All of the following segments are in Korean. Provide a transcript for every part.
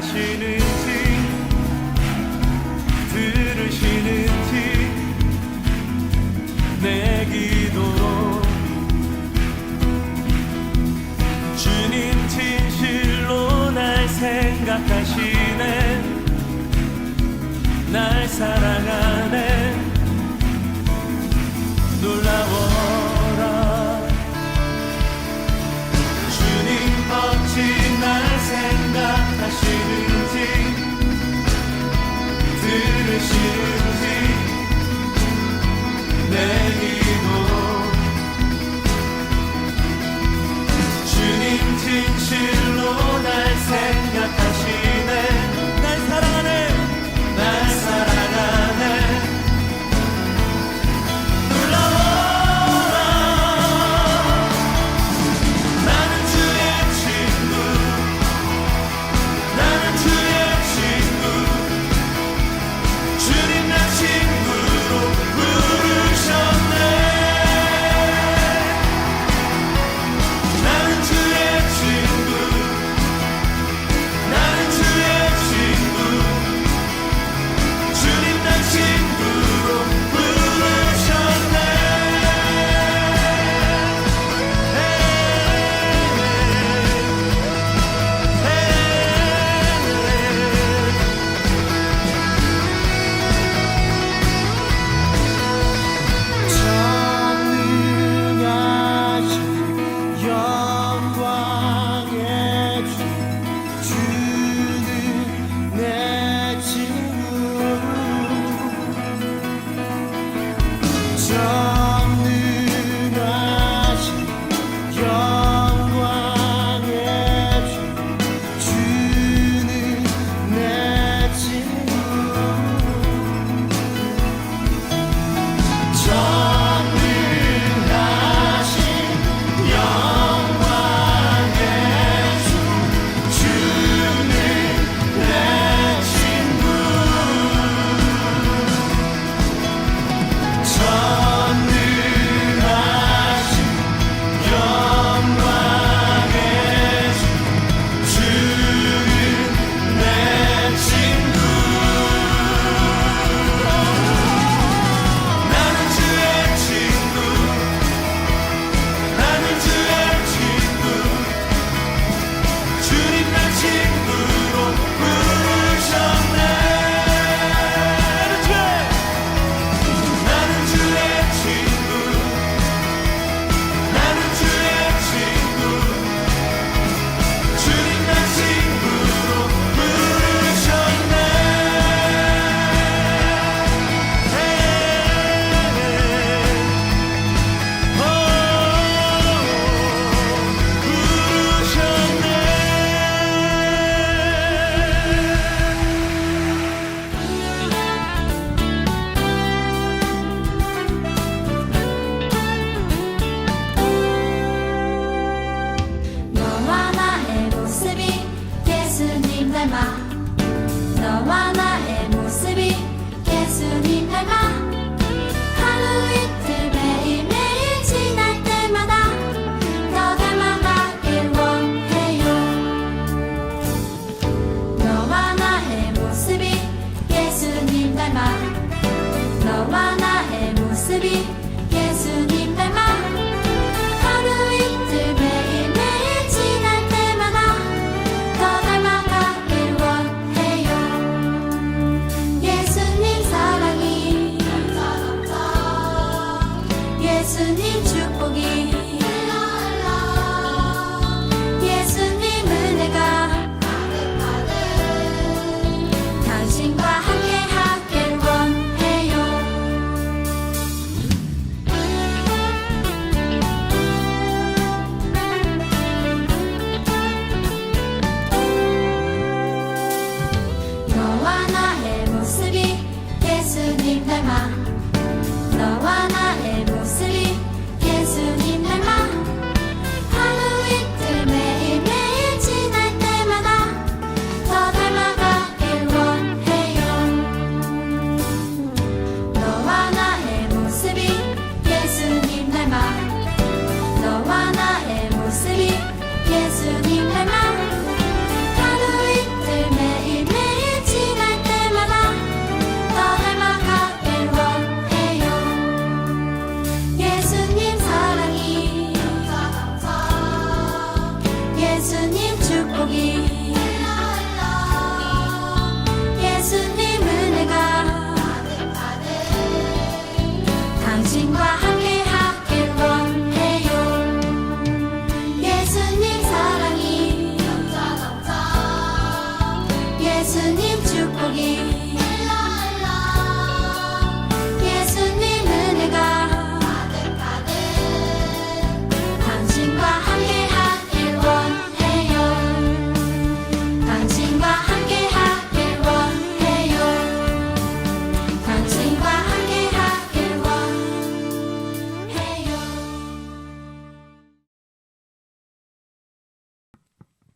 생각하시는지 들으시는지 내 기도 주님 진실로 날 생각하시네 날 사랑하네 놀라워라 주님 어찌 날 생각하시는지 들으시는지 내 기도 주님 진실로 날 생각하시네 날 사랑하네 날 사랑하네 놀라워라 나는 주의 친구 나는 주의 친구 주님 나 친구로 부르셨네 나는 주의 친구 나는 주의 친구 주님 나 친구로 부르셨네 전능하신 영광의 주 주는 내 친구 전능하신 영광의 주 주는 내 친구 전능하신 영광의 주 주는 내 친구 전능하신 영광의 주 주는 내 친구 나는 주의 친구 나는 주의 친구 주님 나 친구로 부르셨네 나는 주의 친구 나는 주의 친구 주님 나 친구로 부르셨네 너와 나의 모습이 예수님 닮아 너와 나의 모습이 예수님 닮아 하루 이틀 매일매일 지날 때마다 더 닮아가길 원해요 너와 나의 모습이 예수님 닮아 너와 나의 모습이 예수님 닮아 하루 이틀 매일매일 지날 때마다 더 닮아가길 원해요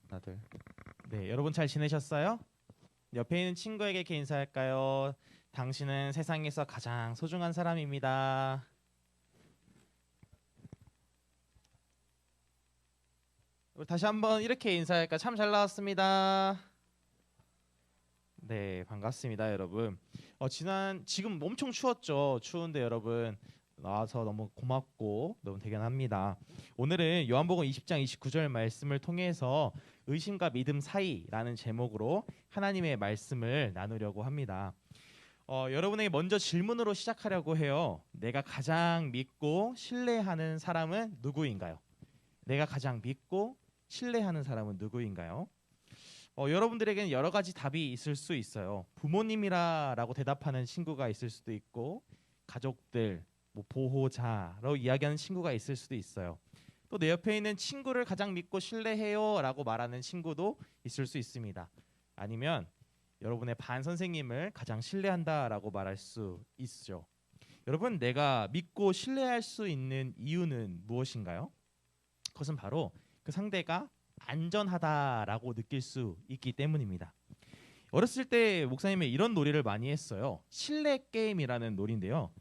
다들. 네, 여러분 잘 지내셨어요? 옆에 있는 친구에게 이렇게 인사할까요? 당신은 세상에서 가장 소중한 사람입니다. 우리 다시 한번 이렇게 인사할까? 참 잘 나왔습니다. 네, 반갑습니다, 여러분. 지금 엄청 추웠죠. 추운데 여러분 나와서 너무 고맙고 너무 대견합니다. 오늘은 요한복음 20장 29절 말씀을 통해서 의심과 믿음 사이라는 제목으로 하나님의 말씀을 나누려고 합니다. 여러분에게 먼저 질문으로 시작하려고 해요. 내가 가장 믿고 신뢰하는 사람은 누구인가요? 내가 가장 믿고 신뢰하는 사람은 누구인가요? 여러분들에게는 여러 가지 답이 있을 수 있어요. 부모님이라고 대답하는 친구가 있을 수도 있고, 가족들, 보호자로 이야기하는 친구가 있을 수도 있어요. 또 내 옆에 있는 친구를 가장 믿고 신뢰해요라고 말하는 친구도 있을 수 있습니다. 아니면 여러분의 반 선생님을 가장 신뢰한다라고 말할 수 있죠. 여러분, 내가 믿고 신뢰할 수 있는 이유는 무엇인가요? 그것은 바로 그 상대가 안전하다라고 느낄 수 있기 때문입니다. 어렸을 때 목사님이 이런 놀이를 많이 했어요. 신뢰 게임이라는 놀이인데요.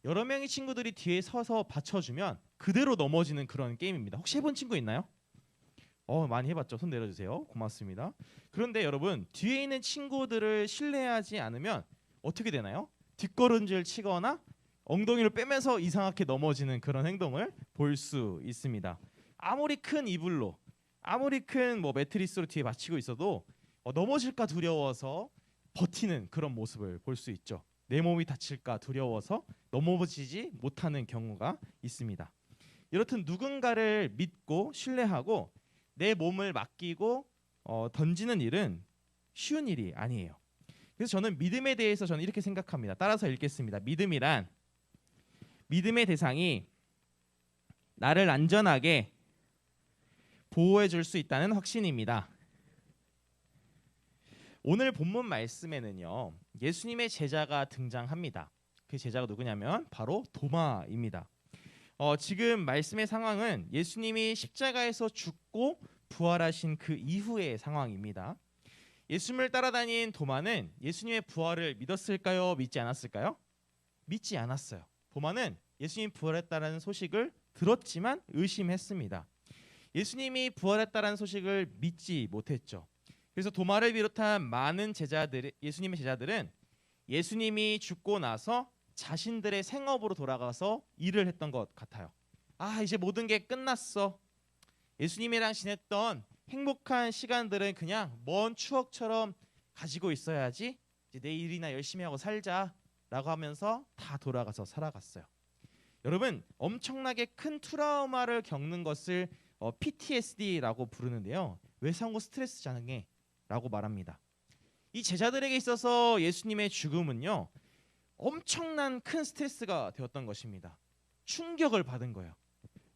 여러 명의 친구들이 뒤에 서서 받쳐주면 그대로 넘어지는 그런 게임입니다. 혹시 해본 친구 있나요? 많이 해봤죠. 손 내려주세요. 고맙습니다. 그런데 여러분, 뒤에 있는 친구들을 신뢰하지 않으면 어떻게 되나요? 뒷걸음질 치거나 엉덩이를 빼면서 이상하게 넘어지는 그런 행동을 볼 수 있습니다. 아무리 큰 이불로, 아무리 큰 매트리스로 뒤에 받치고 있어도 넘어질까 두려워서 버티는 그런 모습을 볼 수 있죠. 내 몸이 다칠까 두려워서 넘어지지 못하는 경우가 있습니다. 이렇듯 누군가를 믿고 신뢰하고 내 몸을 맡기고 던지는 일은 쉬운 일이 아니에요. 그래서 저는 믿음에 대해서 저는 이렇게 생각합니다. 따라서 읽겠습니다. 믿음이란 믿음의 대상이 나를 안전하게 보호해 줄 수 있다는 확신입니다. 오늘 본문 말씀에는요, 예수님의 제자가 등장합니다. 그 제자가 누구냐면 바로 도마입니다. 지금 말씀의 상황은 예수님이 십자가에서 죽고 부활하신 그 이후의 상황입니다. 예수님을 따라다닌 도마는 예수님의 부활을 믿었을까요? 믿지 않았을까요? 믿지 않았어요. 도마는 예수님 부활했다는 소식을 들었지만 의심했습니다. 예수님이 부활했다는 소식을 믿지 못했죠. 그래서 도마를 비롯한 많은 예수님의 제자들은 예수님이 죽고 나서 자신들의 생업으로 돌아가서 일을 했던 것 같아요. 이제 모든 게 끝났어. 예수님이랑 지냈던 행복한 시간들은 그냥 먼 추억처럼 가지고 있어야지. 이제 내 일이나 열심히 하고 살자라고 하면서 다 돌아가서 살아갔어요. 여러분, 엄청나게 큰 트라우마를 겪는 것을 PTSD라고 부르는데요. 외상후 스트레스 장애라고 말합니다. 이 제자들에게 있어서 예수님의 죽음은요, 엄청난 큰 스트레스가 되었던 것입니다. 충격을 받은 거예요.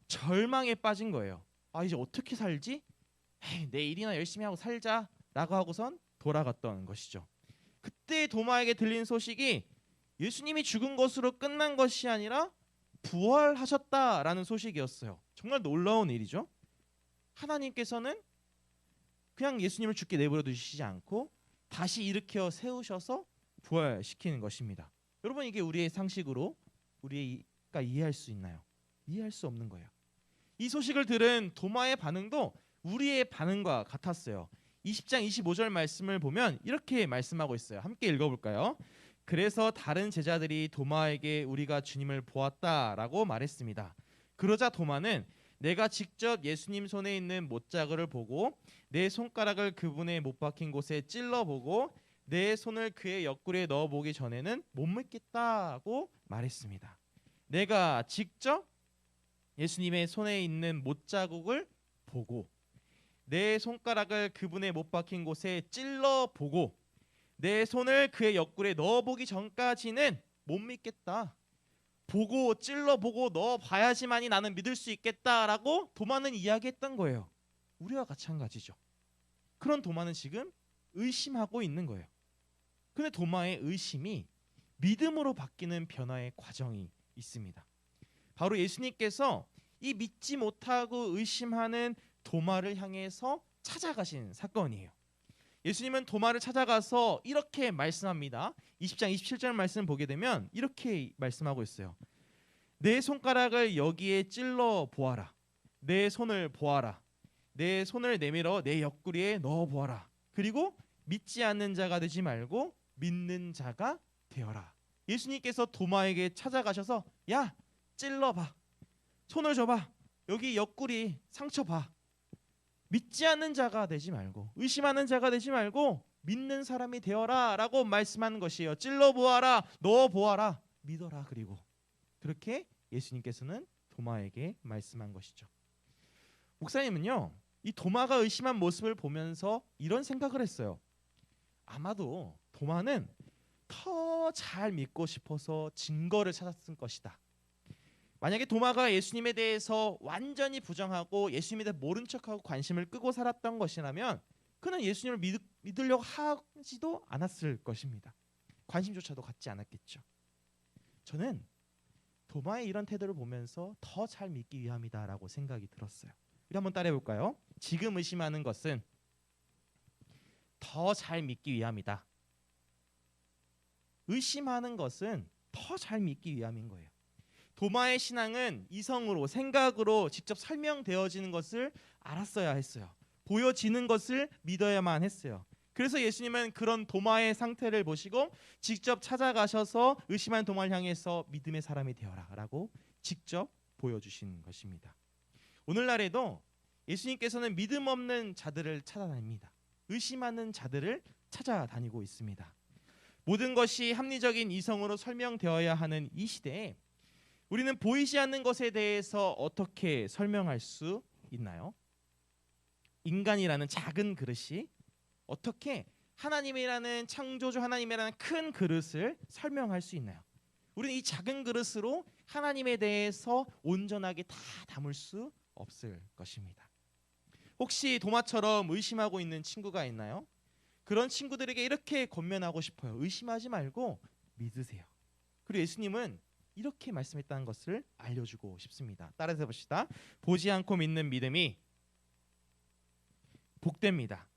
절망에 빠진 거예요. 이제 어떻게 살지? 내 일이나 열심히 하고 살자라고 하고선 돌아갔던 것이죠. 그때 도마에게 들린 소식이 예수님이 죽은 것으로 끝난 것이 아니라 부활하셨다라는 소식이었어요. 정말 놀라운 일이죠. 하나님께서는 그냥 예수님을 죽게 내버려 두시지 않고 다시 일으켜 세우셔서 부활시키는 것입니다. 여러분, 이게 우리의 상식으로 우리가 이해할 수 있나요? 이해할 수 없는 거예요. 이 소식을 들은 도마의 반응도 우리의 반응과 같았어요. 20장 25절 말씀을 보면 이렇게 말씀하고 있어요. 함께 읽어볼까요? 그래서 다른 제자들이 도마에게 우리가 주님을 보았다라고 말했습니다. 그러자 도마는 내가 직접 예수님 손에 있는 못자국을 보고 내 손가락을 그분의 못 박힌 곳에 찔러보고 내 손을 그의 옆구리에 넣어보기 전에는 못 믿겠다고 말했습니다. 내가 직접 예수님의 손에 있는 못자국을 보고 내 손가락을 그분의 못 박힌 곳에 찔러보고 내 손을 그의 옆구리에 넣어보기 전까지는 못 믿겠다. 보고 찔러보고 넣어봐야지만이 나는 믿을 수 있겠다라고 도마는 이야기했던 거예요. 우리와 마찬가지죠. 그런 도마는 지금 의심하고 있는 거예요. 근데 도마의 의심이 믿음으로 바뀌는 변화의 과정이 있습니다. 바로 예수님께서 이 믿지 못하고 의심하는 도마를 향해서 찾아가신 사건이에요. 예수님은 도마를 찾아가서 이렇게 말씀합니다. 20장 27절 말씀을 보게 되면 이렇게 말씀하고 있어요. 내 손가락을 여기에 찔러 보아라. 내 손을 보아라. 내 손을 내밀어 내 옆구리에 넣어 보아라. 그리고 믿지 않는 자가 되지 말고 믿는 자가 되어라. 예수님께서 도마에게 찾아가셔서 야, 찔러봐. 손을 줘봐. 여기 옆구리 상처 봐. 믿지 않는 자가 되지 말고 의심하는 자가 되지 말고 믿는 사람이 되어라 라고 말씀하는 것이에요. 찔러보아라. 넣어보아라. 믿어라. 그리고 그렇게 예수님께서는 도마에게 말씀한 것이죠. 목사님은요, 이 도마가 의심한 모습을 보면서 이런 생각을 했어요. 아마도 도마는 더 잘 믿고 싶어서 증거를 찾았을 것이다. 만약에 도마가 예수님에 대해서 완전히 부정하고 예수님에 대해 모른 척하고 관심을 끄고 살았던 것이라면 그는 예수님을 믿으려고 하지도 않았을 것입니다. 관심조차도 갖지 않았겠죠. 저는 도마의 이런 태도를 보면서 더 잘 믿기 위함이다라고 생각이 들었어요. 우리 한번 따라해 볼까요? 지금 의심하는 것은 더 잘 믿기 위함이다. 의심하는 것은 더 잘 믿기 위함인 거예요. 도마의 신앙은 이성으로 생각으로 직접 설명되어지는 것을 알았어야 했어요. 보여지는 것을 믿어야만 했어요. 그래서 예수님은 그런 도마의 상태를 보시고 직접 찾아가셔서 의심하는 도마를 향해서 믿음의 사람이 되어라 라고 직접 보여주신 것입니다. 오늘날에도 예수님께서는 믿음 없는 자들을 찾아다닙니다. 의심하는 자들을 찾아다니고 있습니다. 모든 것이 합리적인 이성으로 설명되어야 하는 이 시대에 우리는 보이지 않는 것에 대해서 어떻게 설명할 수 있나요? 인간이라는 작은 그릇이 어떻게 하나님이라는 창조주 하나님이라는 큰 그릇을 설명할 수 있나요? 우리는 이 작은 그릇으로 하나님에 대해서 온전하게 다 담을 수 없을 것입니다. 혹시 도마처럼 의심하고 있는 친구가 있나요? 그런 친구들에게 이렇게 권면하고 싶어요. 의심하지 말고 믿으세요. 그리고 예수님은 이렇게 말씀했다는 것을 알려주고 싶습니다. 따라서 봅시다. 보지 않고 믿는 믿음이 복됩니다.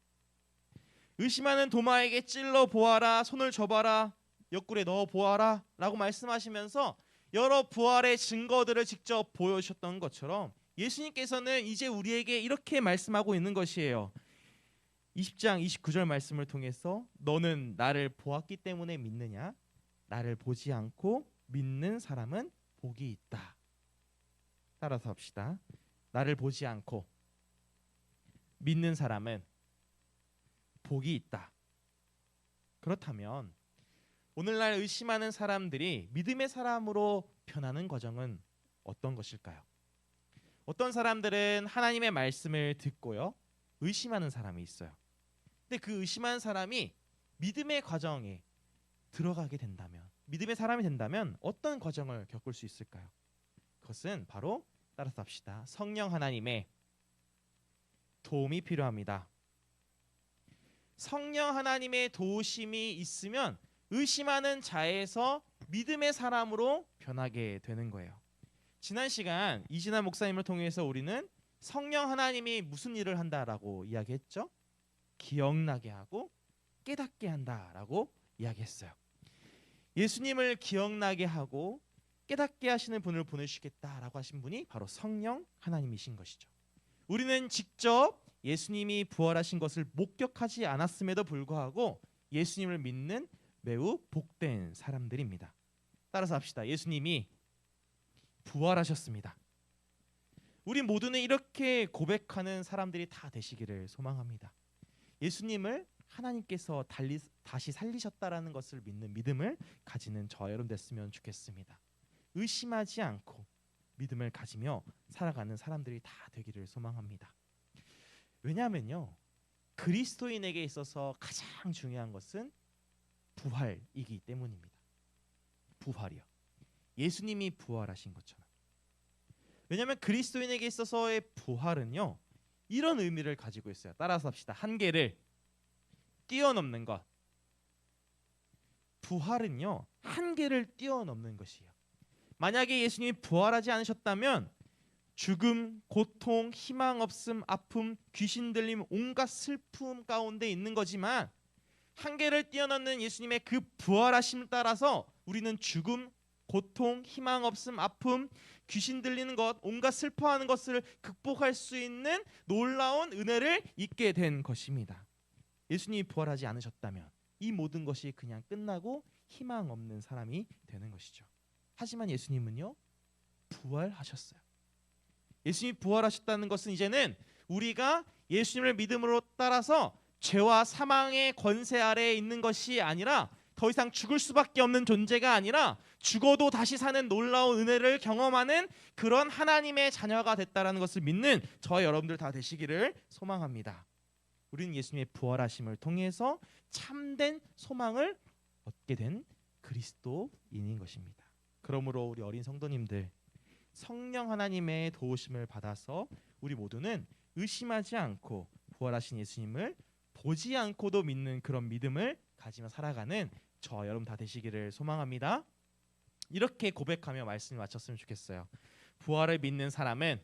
의심하는 도마에게 찔러 보아라, 손을 줘봐라, 옆구리에 넣어 보아라 라고 말씀하시면서 여러 부활의 증거들을 직접 보여주셨던 것처럼 예수님께서는 이제 우리에게 이렇게 말씀하고 있는 것이에요. 20장 29절 말씀을 통해서 너는 나를 보았기 때문에 믿느냐? 나를 보지 않고 믿는 사람은 복이 있다. 따라서 합시다. 나를 보지 않고 믿는 사람은 복이 있다. 그렇다면 오늘날 의심하는 사람들이 믿음의 사람으로 변하는 과정은 어떤 것일까요? 어떤 사람들은 하나님의 말씀을 듣고요, 의심하는 사람이 있어요. 근데 그 의심하는 사람이 믿음의 과정에 들어가게 된다면, 믿음의 사람이 된다면 어떤 과정을 겪을 수 있을까요? 그것은 바로 따라서 합시다. 성령 하나님의 도움이 필요합니다. 성령 하나님의 도우심이 있으면 의심하는 자에서 믿음의 사람으로 변하게 되는 거예요. 지난 시간 이진아 목사님을 통해서 우리는 성령 하나님이 무슨 일을 한다라고 이야기했죠? 기억나게 하고 깨닫게 한다라고 이야기했어요. 예수님을 기억나게 하고 깨닫게 하시는 분을 보내주시겠다라고 하신 분이 바로 성령 하나님이신 것이죠. 우리는 직접 예수님이 부활하신 것을 목격하지 않았음에도 불구하고 예수님을 믿는 매우 복된 사람들입니다. 따라서 합시다. 예수님이 부활하셨습니다. 우리 모두는 이렇게 고백하는 사람들이 다 되시기를 소망합니다. 예수님을 하나님께서 다시 살리셨다라는 것을 믿는 믿음을 가지는 저와 여러분 됐으면 좋겠습니다. 의심하지 않고 믿음을 가지며 살아가는 사람들이 다 되기를 소망합니다. 왜냐하면요, 그리스도인에게 있어서 가장 중요한 것은 부활이기 때문입니다. 부활이요. 예수님이 부활하신 것처럼. 왜냐하면 그리스도인에게 있어서의 부활은요, 이런 의미를 가지고 있어요. 따라서 합시다. 한계를 뛰어넘는 것. 부활은요, 한계를 뛰어넘는 것이에요. 만약에 예수님이 부활하지 않으셨다면 죽음, 고통, 희망 없음, 아픔, 귀신 들림, 온갖 슬픔 가운데 있는 거지만 한계를 뛰어넘는 예수님의 그 부활하심을 따라서 우리는 죽음, 고통, 희망 없음, 아픔, 귀신 들리는 것, 온갖 슬퍼하는 것을 극복할 수 있는 놀라운 은혜를 입게 된 것입니다. 예수님이 부활하지 않으셨다면 이 모든 것이 그냥 끝나고 희망 없는 사람이 되는 것이죠. 하지만 예수님은요, 부활하셨어요. 예수님이 부활하셨다는 것은 이제는 우리가 예수님을 믿음으로 따라서 죄와 사망의 권세 아래에 있는 것이 아니라 더 이상 죽을 수밖에 없는 존재가 아니라 죽어도 다시 사는 놀라운 은혜를 경험하는 그런 하나님의 자녀가 됐다라는 것을 믿는 저와 여러분들 다 되시기를 소망합니다. 우리는 예수님의 부활하심을 통해서 참된 소망을 얻게 된 그리스도인인 것입니다. 그러므로 우리 어린 성도님들, 성령 하나님의 도우심을 받아서 우리 모두는 의심하지 않고 부활하신 예수님을 보지 않고도 믿는 그런 믿음을 가지며 살아가는 저와 여러분 다 되시기를 소망합니다. 이렇게 고백하며 말씀을 마쳤으면 좋겠어요. 부활을 믿는 사람은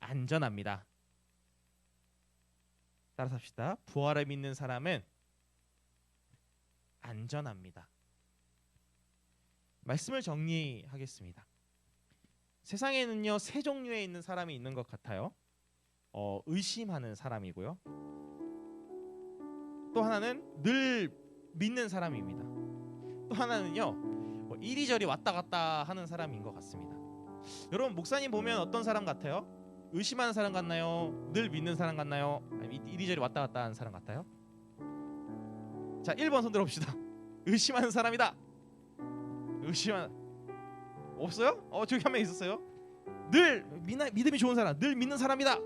안전합니다. 따라서 합시다. 부활을 믿는 사람은 안전합니다. 말씀을 정리하겠습니다. 세상에는요, 세 종류에 있는 사람이 있는 것 같아요. 의심하는 사람이고요. 또 하나는 늘 믿는 사람입니다. 또 하나는요, 이리저리 왔다 갔다 하는 사람인 것 같습니다. 여러분, 목사님 보면 어떤 사람 같아요? 의심하는 사람 같나요? 늘 믿는 사람 같나요? 이리저리 왔다 갔다 하는 사람 같아요? 자, 1번 손 들어봅시다. 의심하는 사람이다. 의심하는 없어요? 저기 한 명 있었어요. 늘 믿음이 좋은 사람, 늘 믿는 사람이다.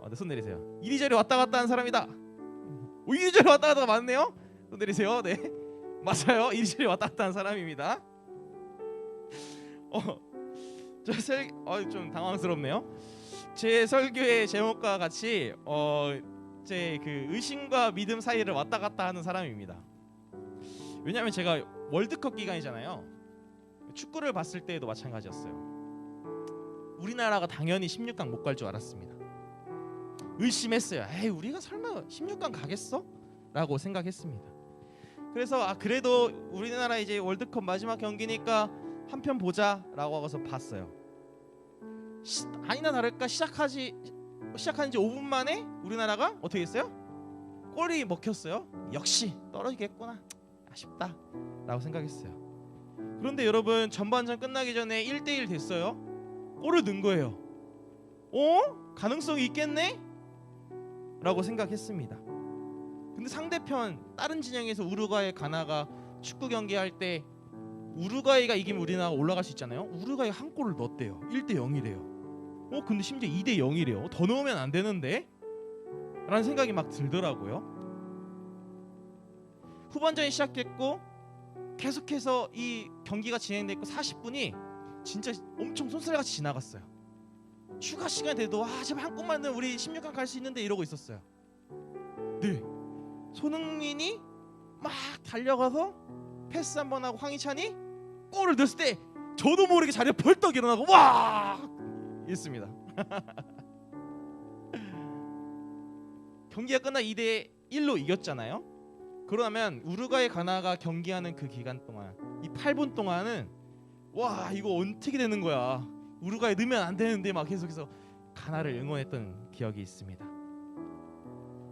네, 손 내리세요. 이리저리 왔다 갔다 하는 사람이다. 이리저리 왔다 갔다 맞네요. 손 내리세요. 네, 맞아요. 이리저리 왔다 갔다 하는 사람입니다. 좀 당황스럽네요. 제 설교의 제목과 같이 제 그 의심과 믿음 사이를 왔다 갔다 하는 사람입니다. 왜냐하면 제가 월드컵 기간이잖아요. 축구를 봤을 때에도 마찬가지였어요. 우리나라가 당연히 16강 못 갈 줄 알았습니다. 의심했어요. 우리가 설마 16강 가겠어? 라고 생각했습니다. 그래서 그래도 우리나라 이제 월드컵 마지막 경기니까 한 편 보자 라고 하고서 봤어요. 아니나 다를까 시작한 지 5분 만에 우리나라가 어떻게 했어요? 골이 먹혔어요. 역시 떨어지겠구나, 아쉽다 라고 생각했어요. 그런데 여러분, 전반전 끝나기 전에 1대1 됐어요. 골을 넣은 거예요. 가능성이 있겠네? 라고 생각했습니다. 근데 상대편 다른 진영에서 우루과이, 가나가 축구 경기할 때 우루과이가 이기면 우리나라가 올라갈 수 있잖아요. 우루과이가 한 골을 넣었대요. 1대0이래요. 근데 심지어 2대0이래요. 더 넣으면 안 되는데? 라는 생각이 막 들더라고요. 후반전이 시작했고 계속해서 이 경기가 진행됐고 40분이 진짜 엄청 쏜살같이 지나갔어요. 추가 시간 돼도 제발 한 골만 넣으면 우리 16강 갈 수 있는데 이러고 있었어요. 네, 손흥민이 막 달려가서 패스 한번 하고 황희찬이 골을 넣었을 때 저도 모르게 자리에 벌떡 일어나고 와! 이랬습니다. 경기가 끝나 2대1로 이겼잖아요. 그러면 우루과이, 가나가 경기하는 그 기간 동안, 이 8분 동안은 와, 이거 어떻게 되는 거야, 우루과이 넣으면 안 되는데 막 계속해서 가나를 응원했던 기억이 있습니다.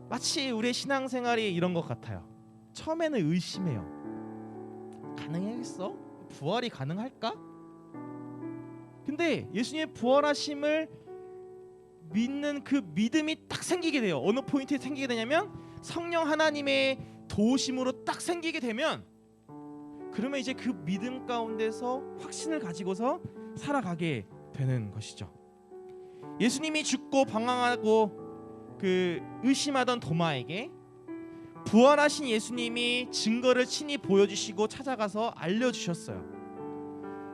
마치 우리의 신앙생활이 이런 것 같아요. 처음에는 의심해요. 가능하겠어? 부활이 가능할까? 근데 예수님의 부활하심을 믿는 그 믿음이 딱 생기게 돼요. 어느 포인트에 생기게 되냐면 성령 하나님의 도우심으로 딱 생기게 되면, 그러면 이제 그 믿음 가운데서 확신을 가지고서 살아가게 되는 것이죠. 예수님이 죽고 방황하고 그 의심하던 도마에게 부활하신 예수님이 증거를 친히 보여주시고 찾아가서 알려주셨어요.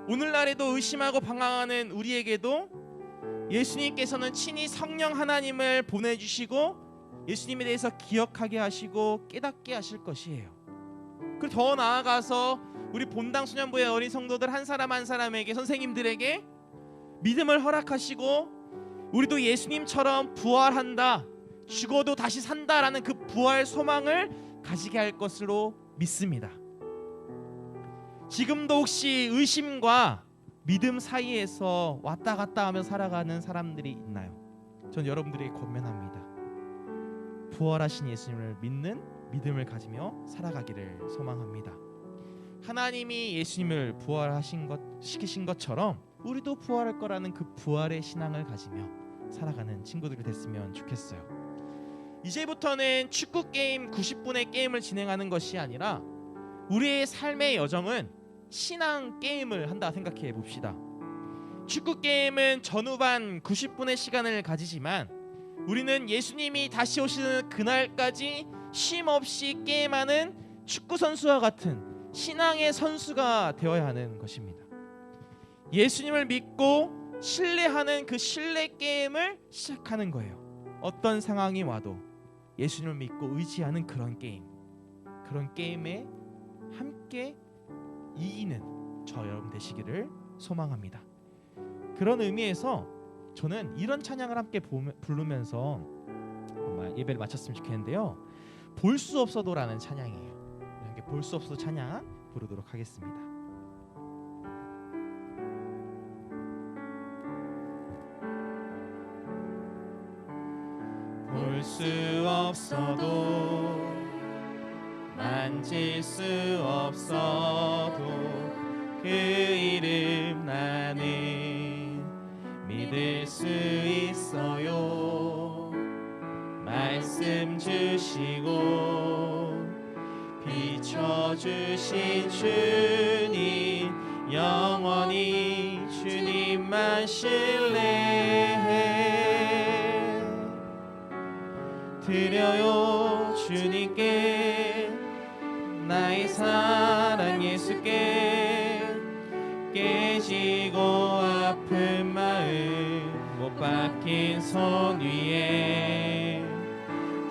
오늘날에도 의심하고 방황하는 우리에게도 예수님께서는 친히 성령 하나님을 보내주시고 예수님에 대해서 기억하게 하시고 깨닫게 하실 것이에요. 그리고 더 나아가서 우리 본당 소년부의 어린 성도들 한 사람 한 사람에게, 선생님들에게 믿음을 허락하시고 우리도 예수님처럼 부활한다, 죽어도 다시 산다라는 그 부활 소망을 가지게 할 것으로 믿습니다. 지금도 혹시 의심과 믿음 사이에서 왔다 갔다 하며 살아가는 사람들이 있나요? 전 여러분들에게 권면합니다. 부활하신 예수님을 믿는 믿음을 가지며 살아가기를 소망합니다. 하나님이 예수님을 시키신 것처럼 우리도 부활할 거라는 그 부활의 신앙을 가지며 살아가는 친구들이 됐으면 좋겠어요. 이제부터는 축구 게임 90분의 게임을 진행하는 것이 아니라 우리의 삶의 여정은 신앙 게임을 한다 생각해 봅시다. 축구 게임은 전후반 90분의 시간을 가지지만 우리는 예수님이 다시 오시는 그날까지 쉼 없이 게임하는 축구 선수와 같은 신앙의 선수가 되어야 하는 것입니다. 예수님을 믿고 신뢰하는 그 신뢰 게임을 시작하는 거예요. 어떤 상황이 와도 예수님을 믿고 의지하는 그런 게임에 함께 이기는 저 여러분 되시기를 소망합니다. 그런 의미에서 저는 이런 찬양을 함께 부르면서 예배를 마쳤으면 좋겠는데요. 볼 수 없어도라는 찬양이에요. 함께 볼 수 없어도 찬양 부르도록 하겠습니다. 볼 수 없어도 만질 수 없어도 그 이름 나는 믿을 수 있어요. 말씀 주시고 비춰주신 주님, 영원히 주님만 신뢰해 드려요. 주님께 나의 사랑 예수께 깨지고 아픈 마음 못 박힌 손 위에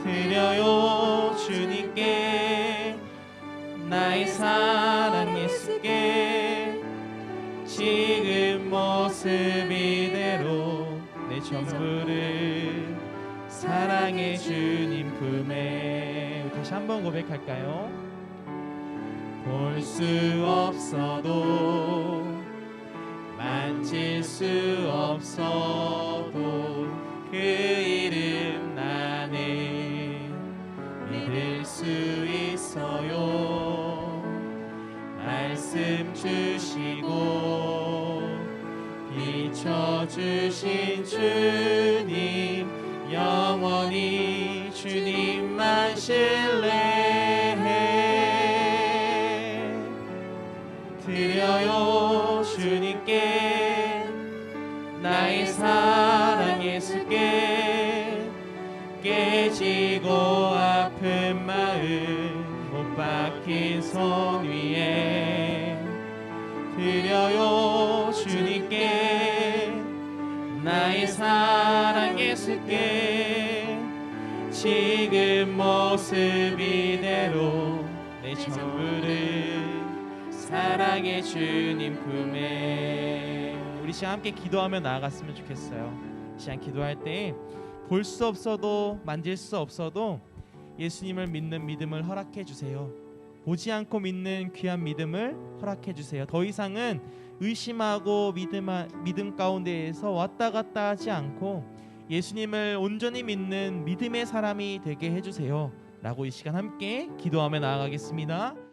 드려요. 주님께 나의 사랑 예수께 지금 모습 이대로 내 전부를 사랑의 주님 품에. 다시 한번 고백할까요? 볼 수 없어도 만질 수 없어도 그 이름 나는 믿을 수 있어요. 말씀 주시고 비춰주신 주님, 영원히 주님만 신뢰해 드려요. 주님께 나의 사랑 예수께 깨지고 아픈 마음 못 박힌 손 위에 드려요. 주님께 나의 사랑 예수께 지금 모습 이대로 내 전부를 사랑의 주님 품에. 우리 시간 함께 기도하며 나아갔으면 좋겠어요. 시간 기도할 때 볼 수 없어도 만질 수 없어도 예수님을 믿는 믿음을 허락해 주세요. 보지 않고 믿는 귀한 믿음을 허락해 주세요. 더 이상은 의심하고 믿음 가운데에서 왔다 갔다 하지 않고 예수님을 온전히 믿는 믿음의 사람이 되게 해주세요 라고 이 시간 함께 기도하며 나아가겠습니다.